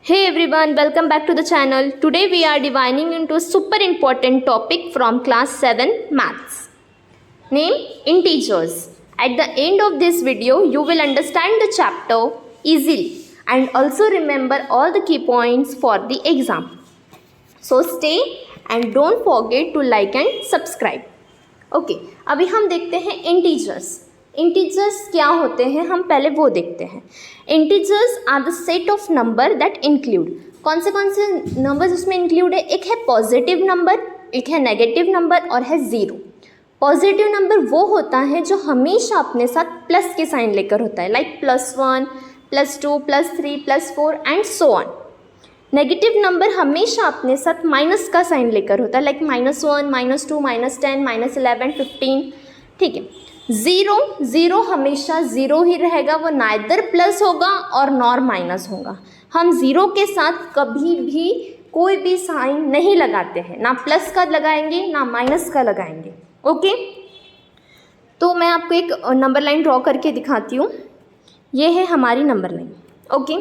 Hey everyone, welcome back to the channel. Today we are divining into a super important topic from class 7 maths. Name integers. At the end of this video, you will understand the chapter easily and also remember all the key points for the exam. So stay and don't forget to like and subscribe. Okay, अभी हम देखते हैं integers. Integers क्या होते हैं हम पहले वो देखते हैं. Integers are the set of number that include. कौन से नंबर्स उसमें इंक्लूड है? एक है पॉजिटिव नंबर, एक है नेगेटिव नंबर और है ज़ीरो. पॉजिटिव नंबर वो होता है जो हमेशा अपने साथ प्लस के साइन लेकर होता है, like +1, +2, +3, +4 and so on. Negative number हमेशा अपने साथ माइनस का साइन लेकर होता है, लाइक -1, -2, -10, -11, 15. ठीक है. ज़ीरो हमेशा ज़ीरो ही रहेगा, वो नाइदर प्लस होगा और नॉर माइनस होगा. हम ज़ीरो के साथ कभी भी कोई भी साइन नहीं लगाते हैं, ना प्लस का लगाएंगे ना माइनस का लगाएंगे. ओके, तो मैं आपको एक नंबर लाइन ड्रॉ करके दिखाती हूँ. ये है हमारी number line. Okay,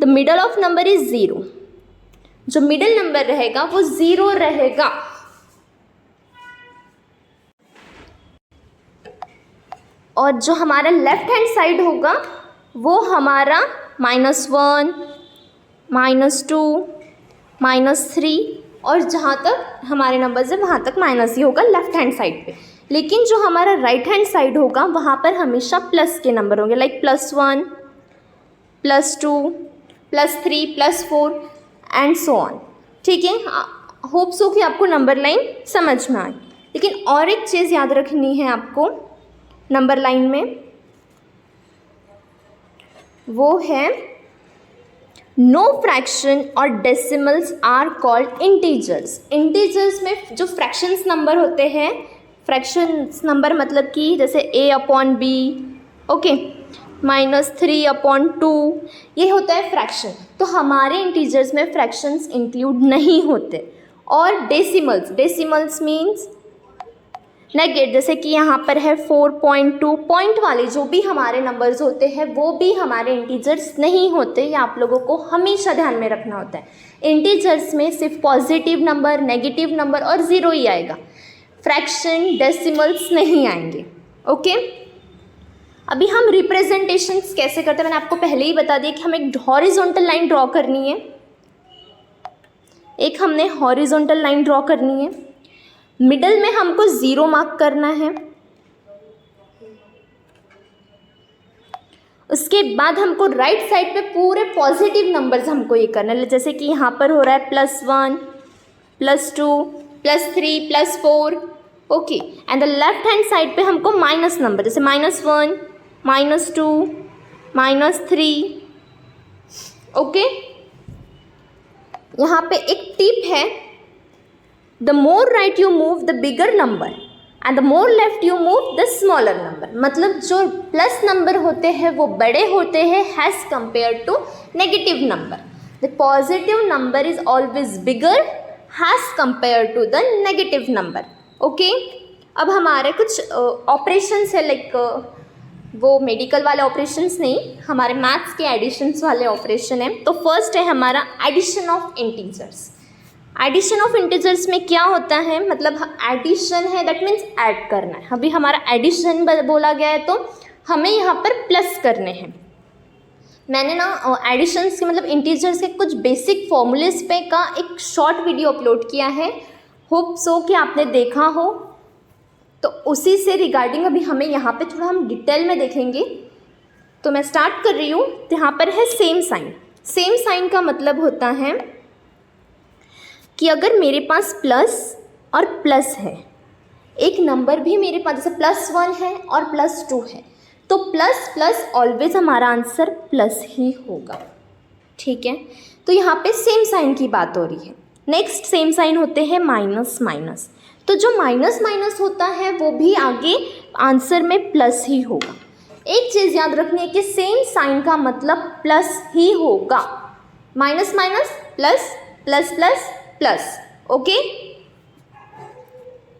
the middle of number is zero. जो मिडल नंबर रहेगा वो ज़ीरो रहेगा. और जो हमारा लेफ्ट हैंड साइड होगा वो हमारा -1, -2, -3 और जहाँ तक हमारे नंबर्स है वहाँ तक माइनस ही होगा लेफ्ट हैंड साइड पे. लेकिन जो हमारा राइट हैंड साइड होगा वहाँ पर हमेशा प्लस के नंबर होंगे, लाइक +1, +2, +3, +4 एंड सो ऑन. ठीक है, होप सो कि आपको नंबर लाइन समझ में आए. लेकिन और एक चीज़ याद रखनी है आपको नंबर लाइन में, वो है नो फ्रैक्शन और decimals are called integers. Integers में जो फ्रैक्शंस नंबर होते हैं, फ्रैक्शंस नंबर मतलब कि जैसे a/b, ओके, -3/2, ये होता है फ्रैक्शन. तो हमारे इंटीजर्स में फ्रैक्शंस इंक्लूड नहीं होते. और डेसिमल्स मीन्स नेगेट, जैसे कि यहाँ पर है 4.2, पॉइंट वाले जो भी हमारे नंबर्स होते हैं वो भी हमारे इंटीजर्स नहीं होते. ये आप लोगों को हमेशा ध्यान में रखना होता है. इंटीजर्स में सिर्फ पॉजिटिव नंबर, नेगेटिव नंबर और ज़ीरो ही आएगा. फ्रैक्शन, डेसिमल्स नहीं आएंगे. ओके, अभी हम रिप्रेजेंटेशंस कैसे करते हैं मैंने आपको पहले ही बता दिया कि हमें एक हॉरिजॉन्टल लाइन ड्रॉ करनी है. एक हमने हॉरिजॉन्टल लाइन ड्रॉ करनी है. मिडल में हमको ज़ीरो मार्क करना है. उसके बाद हमको राइट साइड पे पूरे पॉजिटिव नंबर्स हमको ये करना है, जैसे कि यहाँ पर हो रहा है +1, +2, +3, +4. Okay, and the left hand side पे हमको माइनस नंबर, जैसे -1, -2, -3. ओके, यहाँ पे एक टिप है, the more right you move the bigger number and the more left you move the smaller number. मतलब जो प्लस नंबर होते हैं वो बड़े होते हैं as compared to negative number. The positive number is always bigger as compared to the negative number. Okay? अब हमारे कुछ ऑपरेशंस है, लाइक वो मेडिकल वाले ऑपरेशंस नहीं, हमारे मैथ्स के एडिशंस वाले ऑपरेशन है. तो फर्स्ट है हमारा addition of integers. Addition of integers में क्या होता है, मतलब एडिशन है दैट मीन्स ऐड करना है. अभी हमारा एडिशन बोला गया है तो हमें यहाँ पर प्लस करने हैं. मैंने ना एडिशंस के मतलब इंटीजर्स के कुछ बेसिक फॉर्मूलेस पे का एक शॉर्ट वीडियो अपलोड किया है. होप सो कि आपने देखा हो. तो उसी से रिगार्डिंग अभी हमें यहाँ पे थोड़ा हम डिटेल में देखेंगे. तो मैं स्टार्ट कर रही हूँ. तो यहाँ पर है सेम साइन. सेम साइन का मतलब होता है कि अगर मेरे पास प्लस और प्लस है, एक नंबर भी मेरे पास जैसे +1 है और +2 है, तो प्लस प्लस ऑलवेज हमारा आंसर प्लस ही होगा. ठीक है, तो यहाँ पे सेम साइन की बात हो रही है. नेक्स्ट सेम साइन होते हैं माइनस माइनस. तो जो माइनस माइनस होता है वो भी आगे आंसर में प्लस ही होगा. एक चीज़ याद रखनी है कि सेम साइन का मतलब प्लस ही होगा. Minus minus plus, plus plus plus. Okay,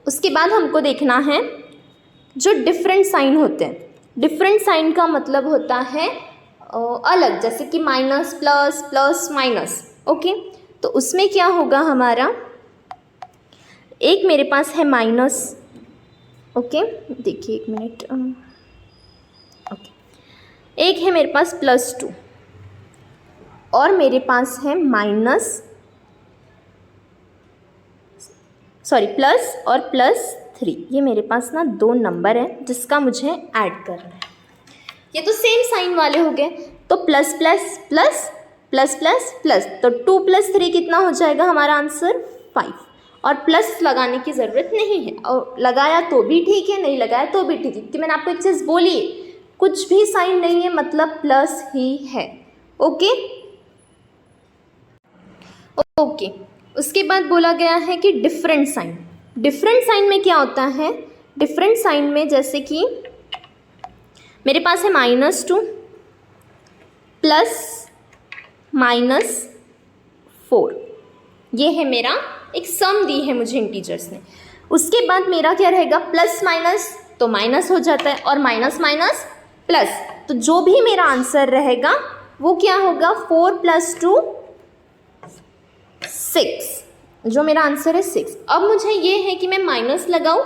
उसके बाद हमको देखना है जो डिफरेंट साइन होते हैं. डिफरेंट साइन का मतलब होता है अलग, जैसे कि minus plus plus minus, okay. तो उसमें क्या होगा हमारा, एक मेरे पास है माइनस, ओके, देखिए एक मिनट, ओके, एक है मेरे पास +2 और मेरे पास है प्लस और +3। ये मेरे पास ना दो नंबर है जिसका मुझे ऐड करना है। ये तो सेम साइन वाले हो गए, तो plus plus plus plus plus plus, तो 2 + 3 कितना हो जाएगा हमारा आंसर 5। और प्लस लगाने की ज़रूरत नहीं है, और लगाया तो भी ठीक है, नहीं लगाया तो भी ठीक है, क्योंकि मैंने आपको एक चीज़ बोली है, कुछ भी साइन नहीं है मतलब प्लस ही है, ओके ओके। उसके बाद बोला गया है कि डिफरेंट साइन। डिफरेंट साइन में क्या होता है, डिफरेंट साइन में जैसे कि मेरे पास है -2 प्लस -4, ये है मेरा एक सम दी है मुझे इंटीजर्स ने। उसके बाद मेरा क्या रहेगा, प्लस माइनस तो माइनस हो जाता है और माइनस माइनस प्लस, तो जो भी मेरा आंसर रहेगा वो क्या होगा, 4 + 2 6, जो मेरा आंसर है 6। अब मुझे ये है कि मैं माइनस लगाऊं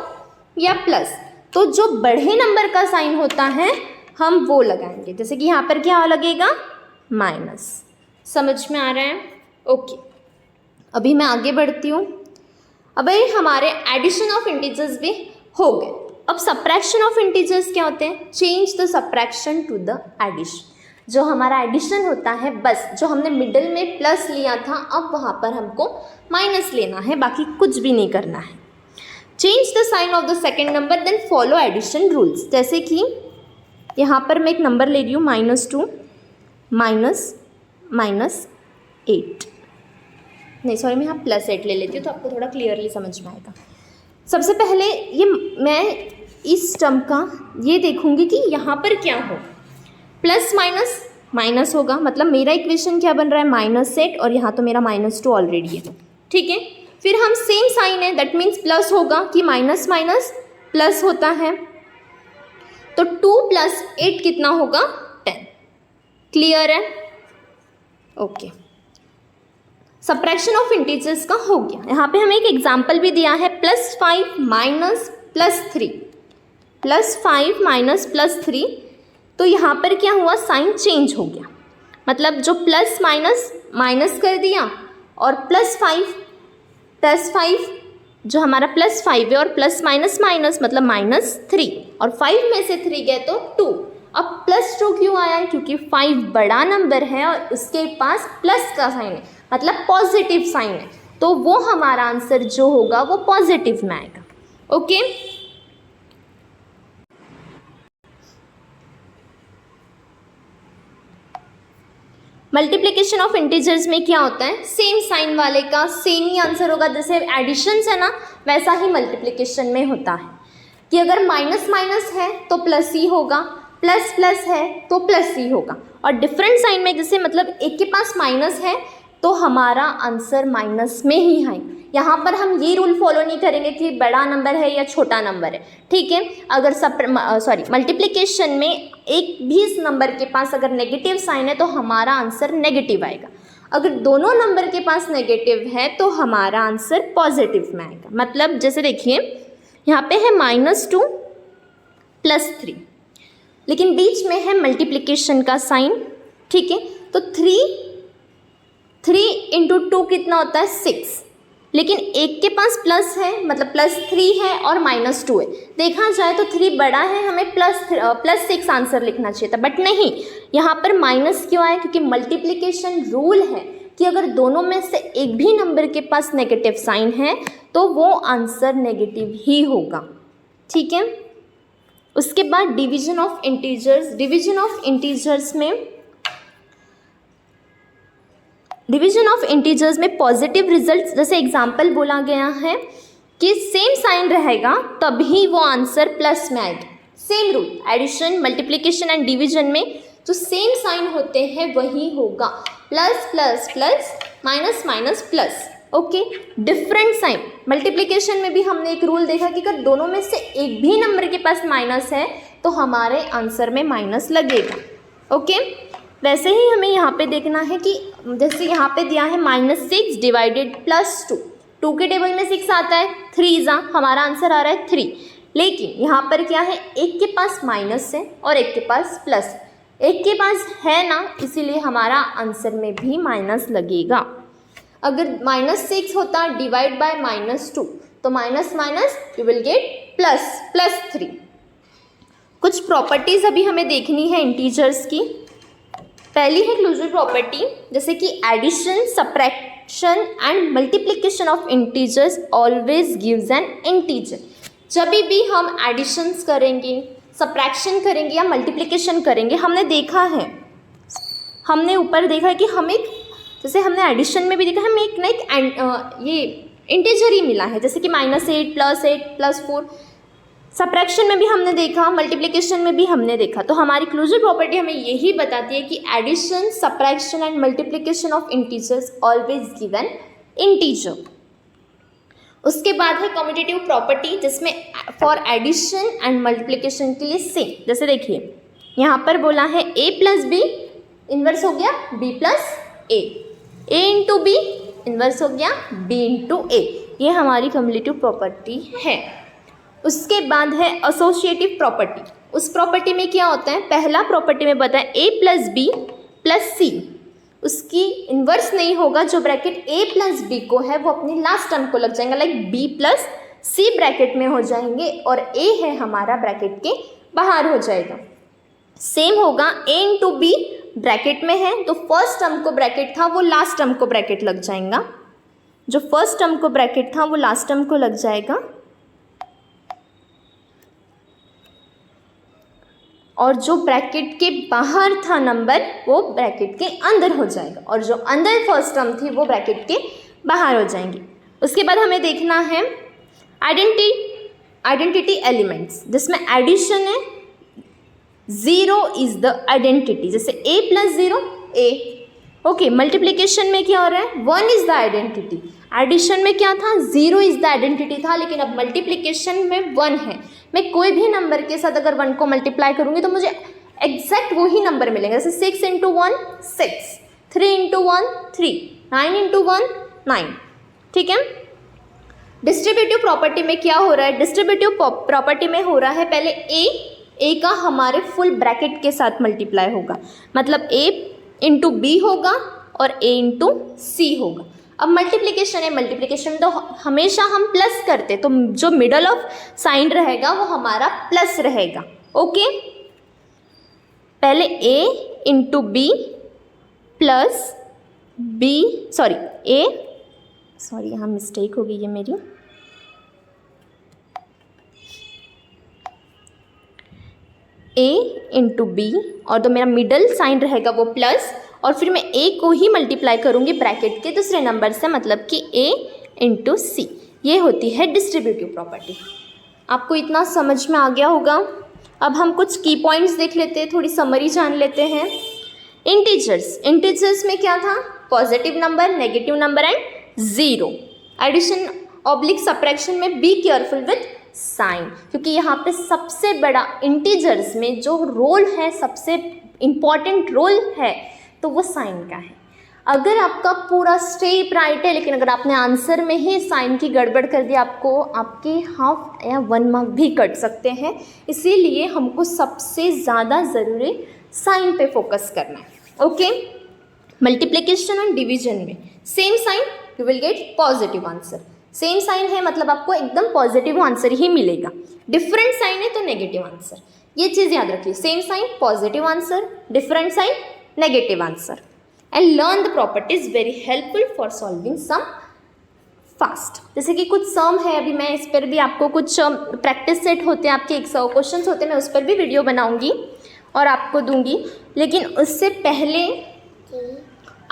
या प्लस, तो जो बढ़े नंबर का साइन होता है हम वो लगाएंगे, जैसे कि यहाँ पर क्या लगेगा, माइनस। समझ में आ रहा है, ओके। अभी मैं आगे बढ़ती हूँ। अब हमारे एडिशन ऑफ इंटीजर्स भी हो गए। अब सब्ट्रैक्शन ऑफ इंटीजर्स क्या होते हैं, change the subtraction to the addition. जो हमारा एडिशन होता है, बस जो हमने मिडिल में प्लस लिया था, अब वहाँ पर हमको माइनस लेना है, बाकी कुछ भी नहीं करना है। Change the sign of the second number then follow addition rules. जैसे कि यहाँ पर मैं एक नंबर ले रही हूँ -2 -8, नहीं सॉरी, मैं यहाँ +8 ले लेती हूँ तो आपको थोड़ा क्लियरली समझ में आएगा। सबसे पहले ये मैं इस टर्म का ये देखूँगी कि यहाँ पर क्या हो, प्लस माइनस माइनस होगा, मतलब मेरा इक्वेशन क्या बन रहा है, -8, और यहाँ तो मेरा -2 ऑलरेडी है, ठीक है। फिर हम सेम साइन है, दैट मीन्स प्लस होगा कि माइनस माइनस प्लस होता है, तो 2 + 8 कितना होगा, 10। क्लियर है, ओके। सब्ट्रैक्शन ऑफ इंटीजर्स का हो गया। यहाँ पे हमें एक एग्जाम्पल भी दिया है, +5 -+3, +5 -+3, तो यहाँ पर क्या हुआ, साइन चेंज हो गया, मतलब जो प्लस माइनस माइनस कर दिया, और +5 जो हमारा +5 है, और प्लस माइनस माइनस मतलब -3, और 5 में से 3 गए तो 2। अब +2 क्यों आया है, क्योंकि 5 बड़ा नंबर है और उसके पास प्लस का साइन है, मतलब पॉजिटिव साइन है, तो वो हमारा आंसर जो होगा वो पॉजिटिव में आएगा, ओके। मल्टीप्लिकेशन ऑफ इंटीजर्स में क्या होता है, सेम साइन वाले का सेम ही आंसर होगा, जैसे एडिशन है ना वैसा ही मल्टीप्लिकेशन में होता है कि अगर माइनस माइनस है तो प्लस ही होगा, प्लस प्लस है तो प्लस ही होगा। और डिफरेंट साइन में जैसे मतलब एक के पास माइनस है तो हमारा आंसर माइनस में ही है। यहाँ पर हम ये रूल फॉलो नहीं करेंगे कि बड़ा नंबर है या छोटा नंबर है, ठीक है। अगर मल्टीप्लिकेशन में एक भी नंबर के पास अगर नेगेटिव साइन है तो हमारा आंसर नेगेटिव आएगा, अगर दोनों नंबर के पास नेगेटिव है तो हमारा आंसर पॉजिटिव में आएगा। मतलब जैसे देखिए यहाँ पे है -2 + 3, लेकिन बीच में है मल्टीप्लिकेशन का साइन, ठीक है। तो 3 × 2 कितना होता है, 6, लेकिन एक के पास प्लस है मतलब +3 है और -2 है। देखा जाए तो 3 बड़ा है, हमें +6 आंसर लिखना चाहिए था, बट नहीं, यहाँ पर माइनस क्यों आया, क्योंकि मल्टीप्लिकेशन रूल है कि अगर दोनों में से एक भी नंबर के पास नेगेटिव साइन है तो वो आंसर नेगेटिव ही होगा, ठीक है। उसके बाद division of integers. Division of integers में पॉजिटिव रिजल्ट्स, जैसे एग्जाम्पल बोला गया है कि सेम साइन रहेगा तभी वो आंसर प्लस में आएगा। Same rule, addition multiplication and division में जो सेम साइन होते हैं वही होगा, plus plus plus minus minus plus, okay. Different sign, multiplication में भी हमने एक रूल देखा कि अगर दोनों में से एक भी नंबर के पास माइनस है तो हमारे आंसर में माइनस लगेगा, ओके। वैसे ही हमें यहाँ पे देखना है कि जैसे यहाँ पे दिया है -6 डिवाइडेड +2, 2 के टेबल में 6 आता है, 3 ज़ा हमारा आंसर आ रहा है 3। लेकिन यहाँ पर क्या है, एक के पास माइनस है और एक के पास प्लस, एक के पास है ना, इसीलिए हमारा आंसर में भी माइनस लगेगा। अगर -6 होता डिवाइड बाय -2 तो minus minus you will gate +3। कुछ प्रॉपर्टीज़ अभी हमें देखनी है इंटीजर्स की। पहली है क्लोजर प्रॉपर्टी, जैसे कि addition, subtraction and multiplication of integers always gives an integer. जब भी हम एडिशंस करेंगे, सब्ट्रैक्शन करेंगे या मल्टीप्लिकेशन करेंगे, हमने देखा है, हमने ऊपर देखा है कि हमें, जैसे हमने एडिशन में भी देखा है, हमें एक ना एक ये इंटीजर ही मिला है, जैसे कि -8 +8 +4। सब्ट्रैक्शन में भी हमने देखा, मल्टीप्लिकेशन में भी हमने देखा। तो हमारी क्लोजर प्रॉपर्टी हमें यही बताती है कि addition, subtraction and multiplication of integers always give an integer. उसके बाद है कम्यूटेटिव प्रॉपर्टी, जिसमें फॉर एडिशन एंड मल्टीप्लिकेशन के लिए सेम। जैसे देखिए यहाँ पर बोला है a + b इन्वर्स हो गया b + a, a × b inverse हो गया b × a। ये हमारी कम्यूटेटिव प्रॉपर्टी है। उसके बाद है एसोसिएटिव प्रॉपर्टी। उस प्रॉपर्टी में क्या होता है, पहला प्रॉपर्टी में बताया a + b + c, उसकी इन्वर्स नहीं होगा, जो ब्रैकेट a + b को है वो अपनी लास्ट टर्म को लग जाएगा, लाइक b + c ब्रैकेट में हो जाएंगे और a है हमारा ब्रैकेट के बाहर हो जाएगा। सेम होगा a × b ब्रैकेट में है तो फर्स्ट टर्म को ब्रैकेट था वो लास्ट टर्म को ब्रैकेट लग जाएगा, जो फर्स्ट टर्म को ब्रैकेट था वो लास्ट टर्म को लग जाएगा, और जो ब्रैकेट के बाहर था नंबर वो ब्रैकेट के अंदर हो जाएगा, और जो अंदर फर्स्ट टर्म थी वो ब्रैकेट के बाहर हो जाएंगी। उसके बाद हमें देखना है आइडेंटिटी एलिमेंट्स, जिसमें एडिशन है, 0 इज द आइडेंटिटी, जैसे a + 0 a। ओके, मल्टीप्लिकेशन में क्या हो रहा है, 1 इज द आइडेंटिटी। एडिशन में क्या था, 0 इज द आइडेंटिटी था, लेकिन अब मल्टीप्लिकेशन में 1 है। मैं कोई भी नंबर के साथ अगर 1 को मल्टीप्लाई करूंगी तो मुझे एग्जैक्ट वही नंबर मिलेंगे, जैसे 6 × 1 6, 3 × 1 3, 9 × 1 9। ठीक है। डिस्ट्रीब्यूटिव प्रॉपर्टी में क्या हो रहा है, डिस्ट्रीब्यूटिव प्रॉपर्टी में हो रहा है पहले a का हमारे फुल ब्रैकेट के साथ मल्टीप्लाई होगा, मतलब a × b होगा और a × c होगा। अब मल्टीप्लिकेशन है, मल्टीप्लिकेशन तो हमेशा हम प्लस करते, तो जो मिडल ऑफ साइन रहेगा वो हमारा प्लस रहेगा। ओके, पहले a × b plus b, sorry यहाँ मिस्टेक हो गई है मेरी, a × b और तो मेरा मिडल साइन रहेगा वो प्लस, और फिर मैं a को ही मल्टीप्लाई करूँगी ब्रैकेट के दूसरे नंबर से, मतलब कि a × c। ये होती है डिस्ट्रीब्यूटिव प्रॉपर्टी। आपको इतना समझ में आ गया होगा। अब हम कुछ की पॉइंट्स देख लेते हैं, थोड़ी समरी जान लेते हैं। इंटीजर्स में क्या था, positive number, negative number and 0। Addition oblique subtraction में बी केयरफुल विथ साइन, क्योंकि यहाँ पे सबसे बड़ा इंटीजर्स में जो रोल है, सबसे इम्पॉर्टेंट रोल है, तो वो साइन का है। अगर आपका पूरा स्टेप राइट है, लेकिन अगर आपने आंसर में ही साइन की गड़बड़ कर दी, आपको आपके हाफ या 1 मार्क भी कट सकते हैं। इसीलिए हमको सबसे ज़्यादा ज़रूरी साइन पे फोकस करना है। ओके, मल्टीप्लिकेशन और डिवीजन में same sign, you will get positive answer. Same sign है मतलब आपको एकदम पॉजिटिव आंसर ही मिलेगा। डिफरेंट साइन है तो नेगेटिव आंसर। ये चीज़ याद रखिए, same sign positive answer, different sign negative answer. And learn the properties very helpful for solving sum fast. जैसे कि कुछ सम है, अभी मैं इस पर भी आपको कुछ प्रैक्टिस सेट होते हैं, आपके 100 क्वेश्चन होते हैं, मैं उस पर भी वीडियो बनाऊंगी और आपको दूंगी। लेकिन उससे पहले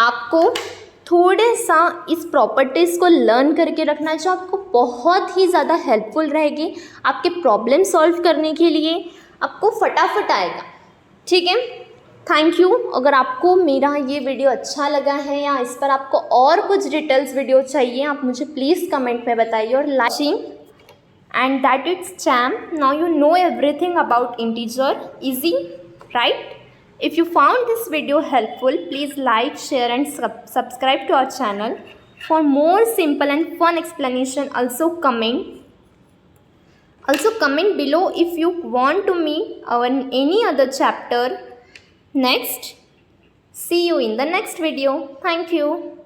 आपको थोड़े सा इस प्रॉपर्टीज़ को लर्न करके रखना है, जो आपको बहुत ही ज़्यादा हेल्पफुल रहेगी आपके प्रॉब्लम सॉल्व करने के लिए, आपको फटाफट आएगा। ठीक है, थैंक यू। अगर आपको मेरा ये वीडियो अच्छा लगा है या इस पर आपको और कुछ डिटेल्स वीडियो चाहिए, आप मुझे प्लीज़ कमेंट में बताइए। और like and that it's charm, now you know everything about integer, easy right? If you found this video helpful, please like, share and subscribe to our channel. For more simple and fun explanation, also comment below if you want to meet any other chapter next. See you in the next video. Thank you.